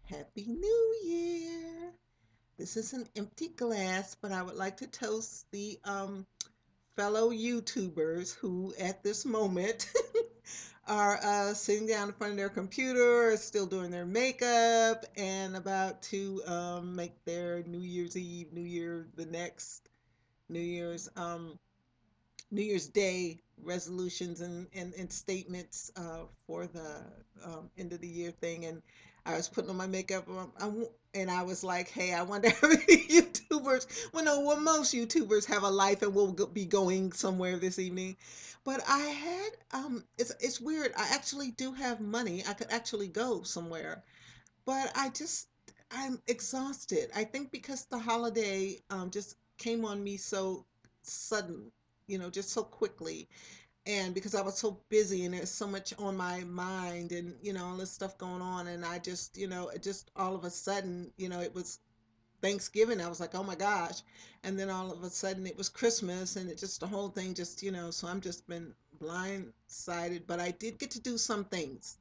Happy New Year. This is an empty glass, but I would like to toast the fellow YouTubers who, at this moment, are sitting down in front of their computer, still doing their makeup, and about to make their New Year's Eve, New Year, the next New Year's New Year's Day resolutions and statements for the end of the year thing. And I was putting on my makeup and I was like, hey, I wonder how many YouTubers, well, no, well, most YouTubers have a life and will be going somewhere this evening. But I had, it's weird. I actually do have money. I could actually go somewhere, but I'm exhausted. I think because the holiday just came on me so sudden, just so quickly. And because I was so busy and there's so much on my mind and, all this stuff going on. And I just, it just all of a sudden, it was Thanksgiving. I was like, oh my gosh. And then all of a sudden it was Christmas and it just, the whole thing just, so I'm just been blindsided. But I did get to do some things.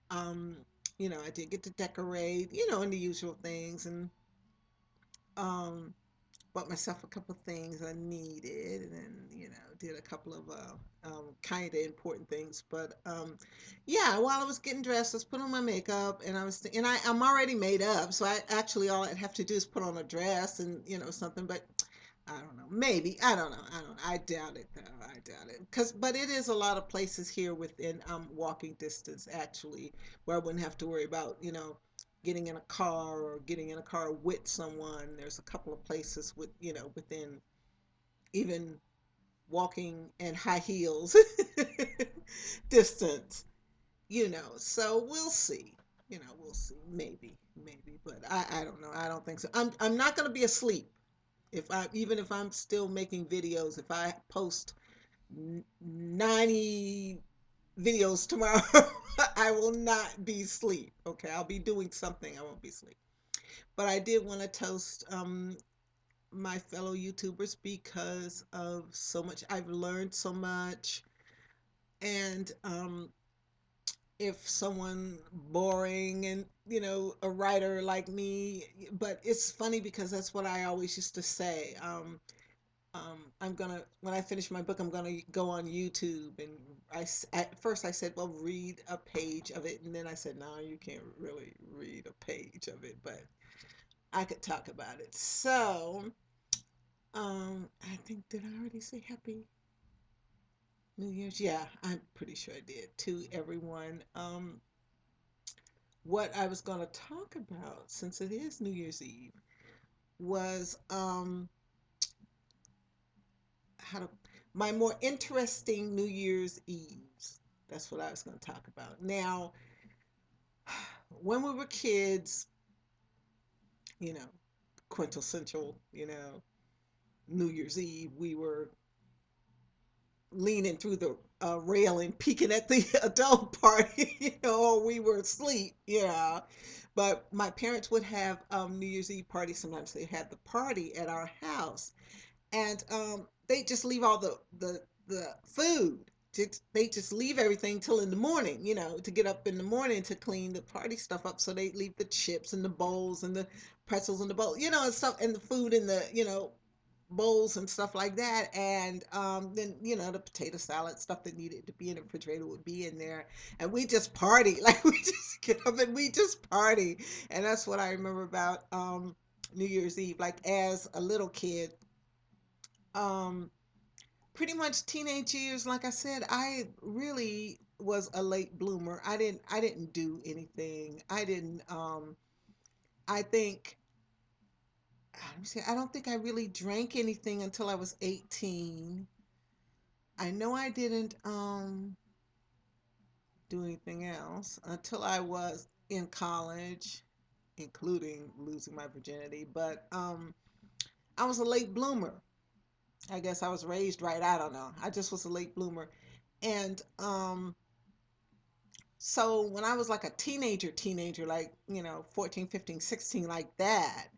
Um, I did get to decorate, and the usual things. And, um, bought myself a couple of things I needed, and then did a couple of kind of important things. But yeah, while I was getting dressed, I was putting on my makeup, and I'm already made up, so I actually all I'd have to do is put on a dress and something. But I don't know, maybe I don't know. I doubt it though. I doubt it but it is a lot of places here within walking distance actually where I wouldn't have to worry about getting in a car or getting in a car with someone. There's a couple of places with within even walking and high heels distance. So we'll see. We'll see. Maybe, but I don't know. I don't think so. I'm not gonna be asleep if I even if I'm still making videos. If I post 90 videos tomorrow, I will not be asleep. Okay, I'll be doing something. I won't be asleep. But I did want to toast my fellow YouTubers because of so much. I've learned so much. And if someone boring and, a writer like me, but it's funny because that's what I always used to say. When I finish my book, I'm gonna go on YouTube, and at first I said, well, read a page of it, and then I said, no, you can't really read a page of it, but I could talk about it. So, I think, did I already say Happy New Year's? Yeah, I'm pretty sure I did to everyone. What I was gonna talk about, since it is New Year's Eve, was how to my more interesting New Year's Eves. That's what I was going to talk about. Now, when we were kids, you know, quintessential, New Year's Eve, we were leaning through the railing, peeking at the adult party, or we were asleep, yeah. But my parents would have New Year's Eve parties. Sometimes they had the party at our house, and they just leave all the food. They just leave everything till in the morning, to get up in the morning to clean the party stuff up. So they leave the chips and the bowls and the pretzels and the bowl, and stuff, and the food in the bowls and stuff like that. And then the potato salad stuff that needed to be in the refrigerator would be in there, and we just party like we just get up and we just party. And that's what I remember about New Year's Eve, like as a little kid. um Pretty much teenage years, like I said, I really was a late bloomer. I didn't do anything. I think let me see, I don't think I really drank anything until I was 18. I know I didn't do anything else until I was in college, including losing my virginity. But I was a late bloomer. I guess I was raised right. I don't know. I just was a late bloomer. And so when I was like a teenager, like, 14, 15, 16, like that,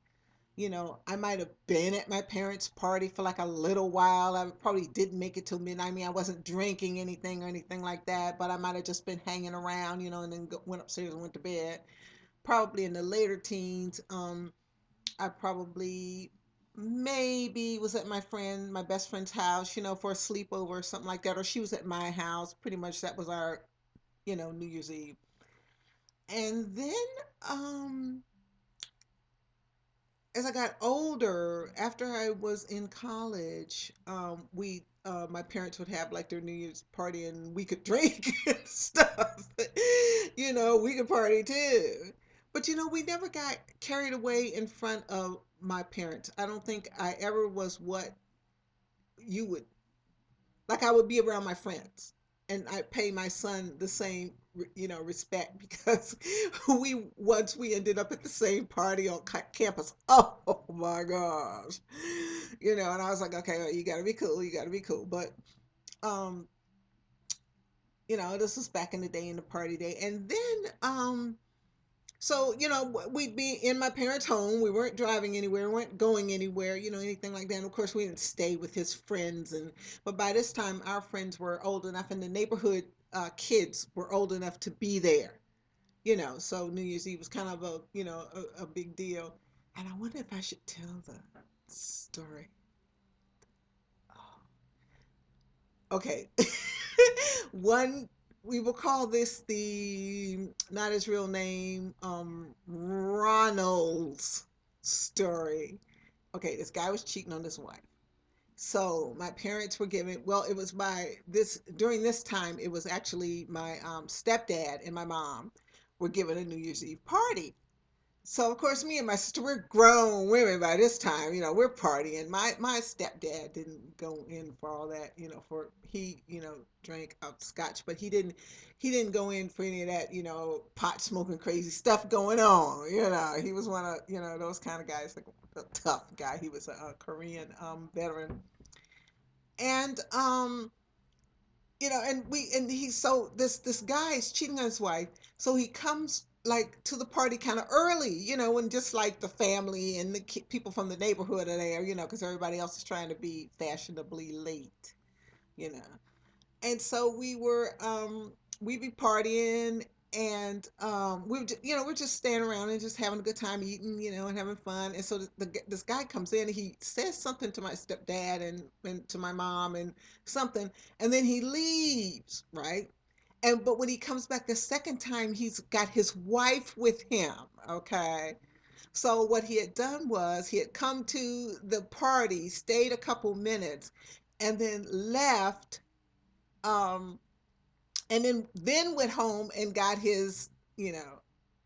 I might have been at my parents' party for like a little while. I probably didn't make it till midnight. I mean, I wasn't drinking anything or anything like that, but I might have just been hanging around, and then went upstairs and went to bed. probably in the later teens, I probably maybe was at my best friend's house, for a sleepover or something like that, or she was at my house. Pretty much that was our, New Year's Eve. And then, um, as I got older, after I was in college, my parents would have like their New Year's party and we could drink and stuff. We could party too. But we never got carried away in front of my parents. I don't think I ever was what you would like. I would be around my friends and I pay my son the same respect because we ended up at the same party on campus. Oh my gosh. And I was like, okay, well, you got to be cool, you got to be cool. But um this was back in the day, in the party day. And then so, we'd be in my parents' home. We weren't driving anywhere, we weren't going anywhere, anything like that. And of course, we didn't stay with his friends. But by this time, our friends were old enough, and the neighborhood kids were old enough to be there. So New Year's Eve was kind of a big deal. And I wonder if I should tell the story. Okay. One, we will call this the, not his real name, Ronald's story. Okay, this guy was cheating on his wife. So my parents were giving, well, it was during this time, it was actually my stepdad and my mom were giving a New Year's Eve party. So of course, me and my sister, we're grown women by this time. We're partying. My stepdad didn't go in for all that. For he drank scotch, but he didn't go in for any of that. Pot smoking, crazy stuff going on. He was one of those kind of guys, like a tough guy. He was a Korean veteran, and and he so this guy is cheating on his wife, so he comes like to the party kind of early, when just like the family and the people from the neighborhood are there, because everybody else is trying to be fashionably late, you know and so we'd be partying, and we're just standing around and just having a good time eating, and having fun. And so this guy comes in and he says something to my stepdad and to my mom and something, and then he leaves, right? And but when he comes back the second time, he's got his wife with him. Okay. So what he had done was he had come to the party, stayed a couple minutes, and then left, um and then went home and got his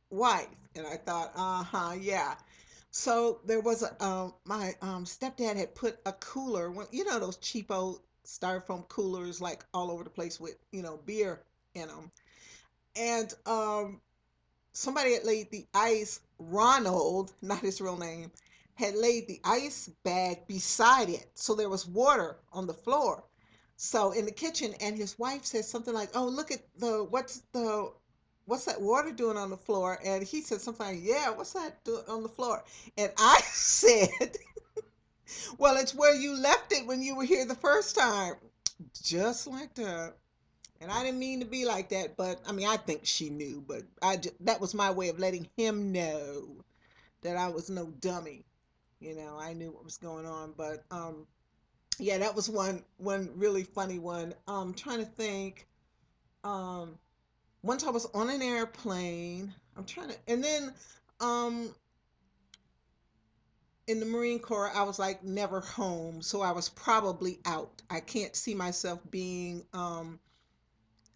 wife. And I thought, uh-huh, yeah. So there was my stepdad had put a cooler, those cheapo styrofoam coolers, like all over the place with beer in them. And somebody had laid the ice, Ronald, not his real name, had laid the ice bag beside it. So there was water on the floor. So in the kitchen, and his wife said something like, "Oh, look at what's that water doing on the floor?" And he said something like, "Yeah, what's that doing on the floor?" And I said, "Well, it's where you left it when you were here the first time." Just like that. And I didn't mean to be like that, but I mean, I think she knew, but that was my way of letting him know that I was no dummy. I knew what was going on. But yeah, that was one really funny one. Trying to think. Um, Once I was on an airplane. And then um in the Marine Corps, I was like never home, so I was probably out. I can't see myself being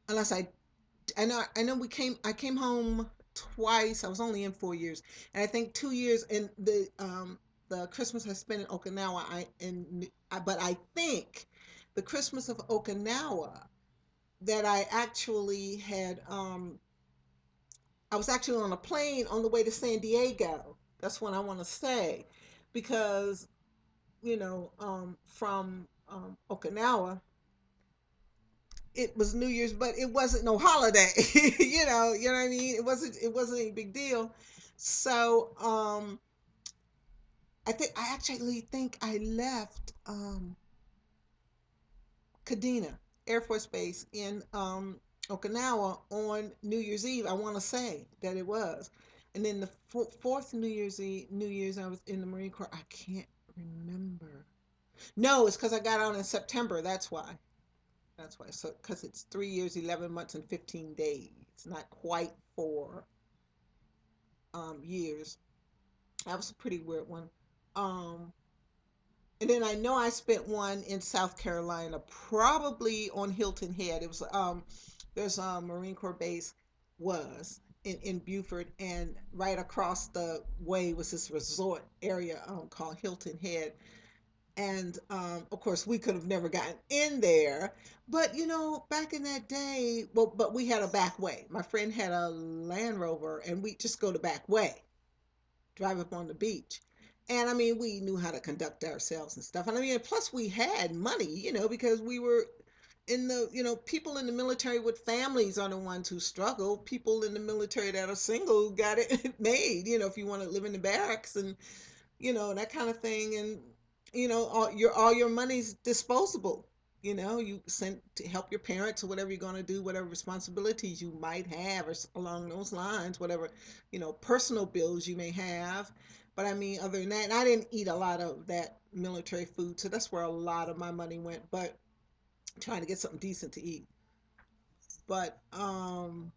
unless I know I came home twice. I was only in 4 years, and I think 2 years in the Christmas I spent in Okinawa. But I think the Christmas of Okinawa that I was actually on a plane on the way to San Diego. That's when I want to say, because from Okinawa, it was New Year's, but it wasn't no holiday. You know what I mean. It wasn't a big deal. So I actually think I left Kadena Air Force Base in Okinawa on New Year's Eve. I want to say that it was. And then the fourth New Year's, I was in the Marine Corps. I can't remember. No, it's because I got out in September. That's why. That's why. So, because it's 3 years, 11 months, and 15 days. Not quite 4 years. That was a pretty weird one. Um, and then I know I spent one in South Carolina, probably on Hilton Head. It was there's a Marine Corps base was in Beaufort, and right across the way was this resort area called Hilton Head. And of course, we could have never gotten in there. But back in that day, well, but we had a back way. My friend had a Land Rover, and we just go the back way, drive up on the beach. And I mean, we knew how to conduct ourselves and stuff. And I mean, plus we had money, because we were in the, people in the military with families are the ones who struggle. People in the military that are single got it made, if you want to live in the barracks and, that kind of thing. And, all your money's disposable. You sent to help your parents or whatever you're going to do, whatever responsibilities you might have or along those lines, whatever, personal bills you may have. But I mean, other than that, and I didn't eat a lot of that military food, so that's where a lot of my money went. But trying to get something decent to eat. But oh,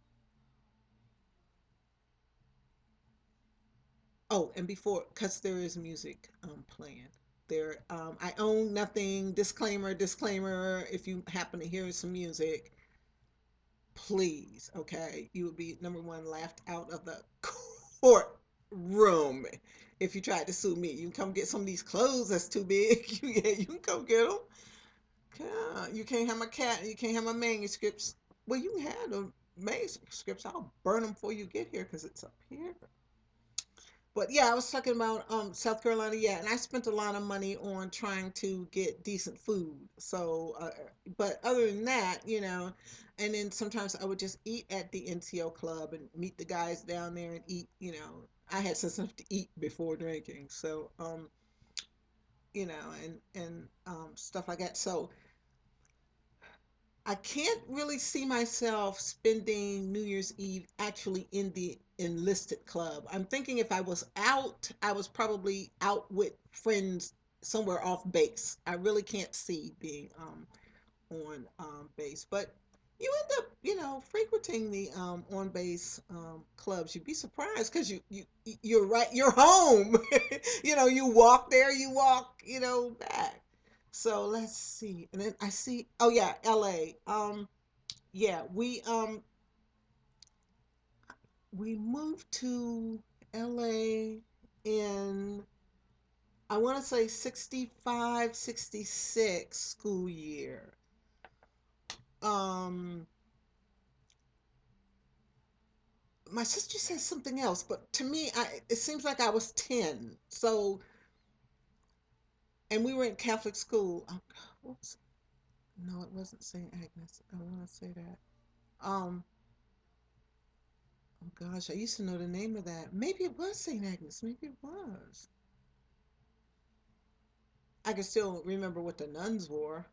and before, cause there is music playing. I own nothing. Disclaimer, disclaimer. If you happen to hear some music, please, okay, you would be number one laughed out of the courtroom if you tried to sue me. You can come get some of these clothes that's too big. Yeah, you can come get them. Yeah, you can't have my cat. You can't have my manuscripts. Well, you can have the manuscripts. I'll burn them before you get here because it's up here. But yeah, I was talking about South Carolina. Yeah, and I spent a lot of money on trying to get decent food. So, but other than that, and then sometimes I would just eat at the NCO club and meet the guys down there and eat. I had sense enough to eat before drinking. So, and stuff like that. So I can't really see myself spending New Year's Eve actually in the enlisted club. I'm thinking if I was out, I was probably out with friends somewhere off base. I really can't see being on base, but you end up, frequenting the on base clubs. You'd be surprised because you're right, you're home. You walk there, you walk, back. So let's see. And then I see, oh yeah, LA. Yeah, we moved to LA in, I want to say 65, 66 school year. Um my sister says something else, but to me, it seems like I was 10. So, and we were in Catholic school. Oh, God, what was it? No, it wasn't St. Agnes. I want to say that. Um, oh gosh, I used to know the name of that. Maybe it was St. Agnes. Maybe it was. I can still remember what the nuns wore.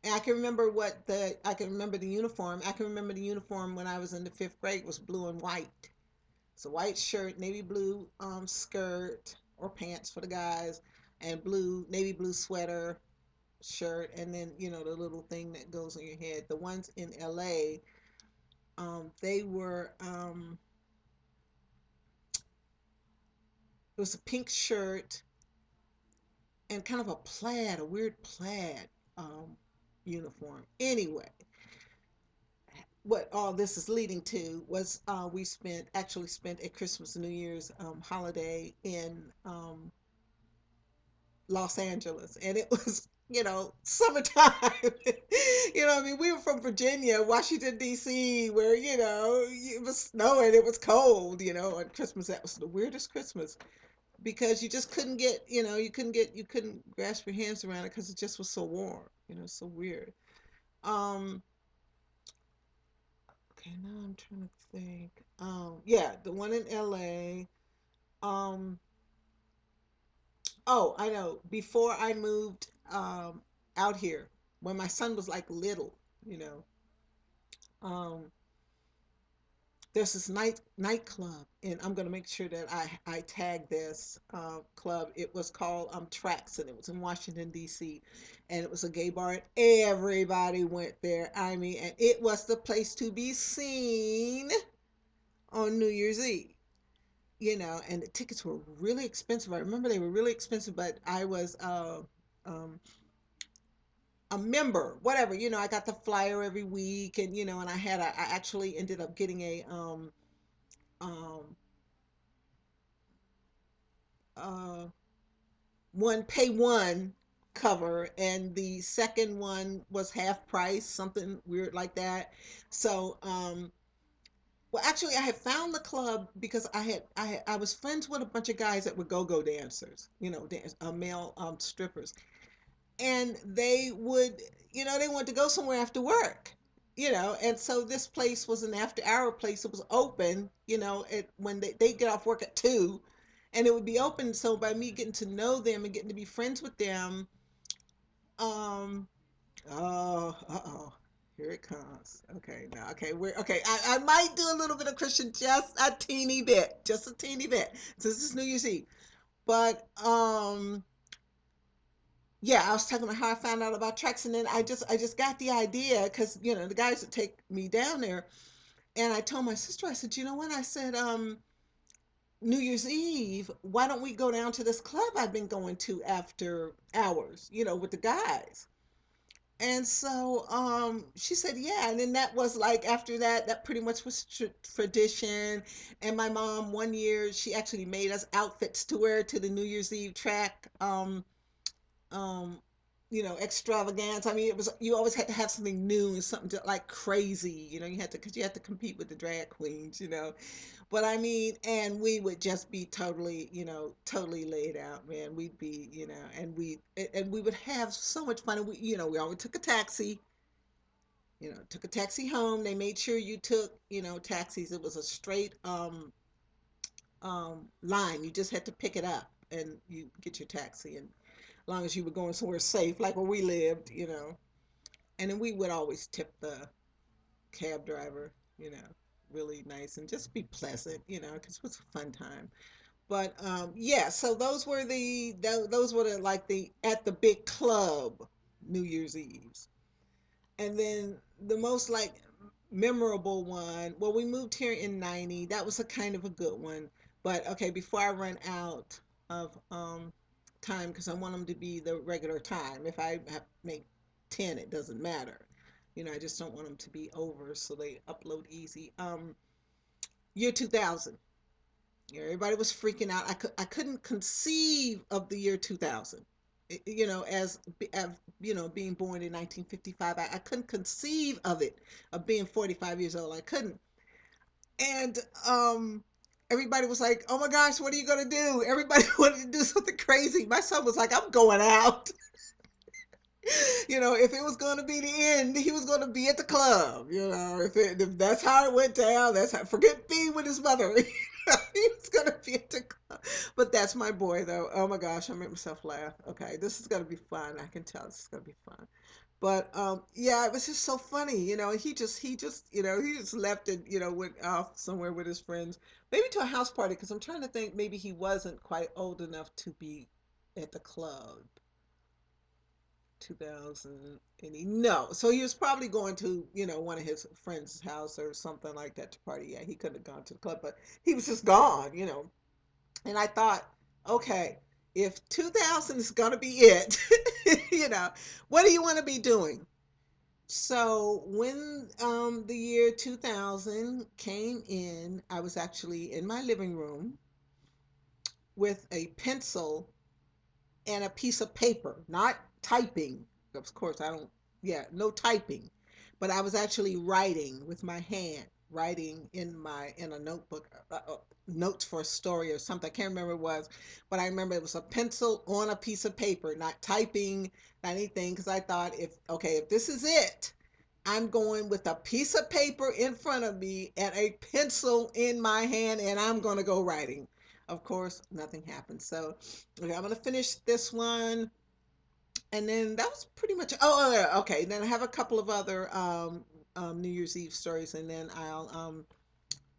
And I can remember the uniform. I can remember the uniform when I was in the fifth grade was blue and white. It's a white shirt, navy blue skirt or pants for the guys, and navy blue sweater, shirt, and then the little thing that goes on your head. The ones in LA, they were it was a pink shirt and kind of a weird plaid uniform. Anyway, what all this is leading to was we actually spent a Christmas and New Year's holiday in Los Angeles, and it was, summertime. I mean, we were from Virginia, Washington D.C., where it was snowing, it was cold. On Christmas, that was the weirdest Christmas because you just couldn't get, you couldn't grasp your hands around it because it just was so warm. So weird. Um, okay, now I'm trying to think. Yeah, the one in L.A. Um, Oh, I know. Before I moved out here, when my son was like little, you know, um, there's this nightclub, and I'm gonna make sure that I tag this club. It was called Tracks, and it was in Washington D.C. and it was a gay bar, and everybody went there. I mean, and it was the place to be seen on New Year's Eve. And the tickets were really expensive. I remember they were really expensive, but I was um, a member, whatever. I got the flyer every week, and I actually ended up getting a um, uh, one pay one cover, and the second one was half price, something weird like that. So, well, actually, I had found the club because I was friends with a bunch of guys that were go-go dancers, male strippers, and they wanted to go somewhere after work. And so this place was an after hour place. It was open, when they get off work at 2, and it would be open. So by me getting to know them and getting to be friends with them, um, oh, uh-oh, here it comes. Okay, now, okay, we're okay. I might do a little bit of Christian, just a teeny bit, just a teeny bit. So this is New Year's Eve, but yeah, I was talking about how I found out about tracks, and then I just got the idea because the guys would take me down there, and I told my sister, I said, you know what? I said, New Year's Eve, why don't we go down to this club I've been going to after hours, with the guys? And so she said, yeah. And then that was like after that, that pretty much was tradition. And my mom, one year, she actually made us outfits to wear to the New Year's Eve track. Um, extravagance. I mean, it was you always had to have something new and something like crazy. You had to because you had to compete with the drag queens. But I mean, and we would just be totally, totally laid out, man. We'd be, and we would have so much fun. And we always took a taxi. Took a taxi home. They made sure you took, taxis. It was a straight line. You just had to pick it up and you get your taxi. And as long as you were going somewhere safe, like where we lived. And then we would always tip the cab driver, really nice and just be pleasant, because it was a fun time. But yeah, so those were like the at the big club New Year's Eves. And then the most like memorable one, well, we moved here in 90. That was a kind of a good one. But okay, before I run out of time, because I want them to be the regular time. If I have make 10, it doesn't matter. I just don't want them to be over so they upload easy. Year 2000. Everybody was freaking out. I couldn't conceive of the year 2000. As being born in 1955, I couldn't conceive of it, of being 45 years old. I couldn't. And everybody was like, "Oh my gosh, what are you gonna do?" Everybody wanted to do something crazy. My son was like, "I'm going out." If it was going to be the end, he was going to be at the club. If that's how it went down, that's how. Forget being with his mother. He was going to be at the club. But that's my boy, though. Oh my gosh, I made myself laugh. Okay, this is going to be fun. I can tell this is going to be fun. But yeah, it was just so funny. He just left it. Went off somewhere with his friends, maybe to a house party. Because I'm trying to think, maybe he wasn't quite old enough to be at the club. 2000 and no, so he was probably going to one of his friends' house or something like that to party. Yeah, he couldn't have gone to the club, but he was just gone. And I thought, okay, if 2000 is gonna be it, you know what do you want to be doing? So when the year 2000 came in, I was actually in my living room with a pencil and a piece of paper, not typing. Of course, I don't, yeah, no typing. But I was actually writing with my hand, writing in a notebook, notes for a story or something. I can't remember what it was, but I remember it was a pencil on a piece of paper, not typing, not anything, because I thought, if this is it, I'm going with a piece of paper in front of me and a pencil in my hand, and I'm going to go writing. Of course, nothing happened. So, okay, I'm going to finish this one. And then that was pretty much. Yeah, okay. Then I have a couple of other New Year's Eve stories, and then I'll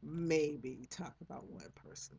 maybe talk about one person.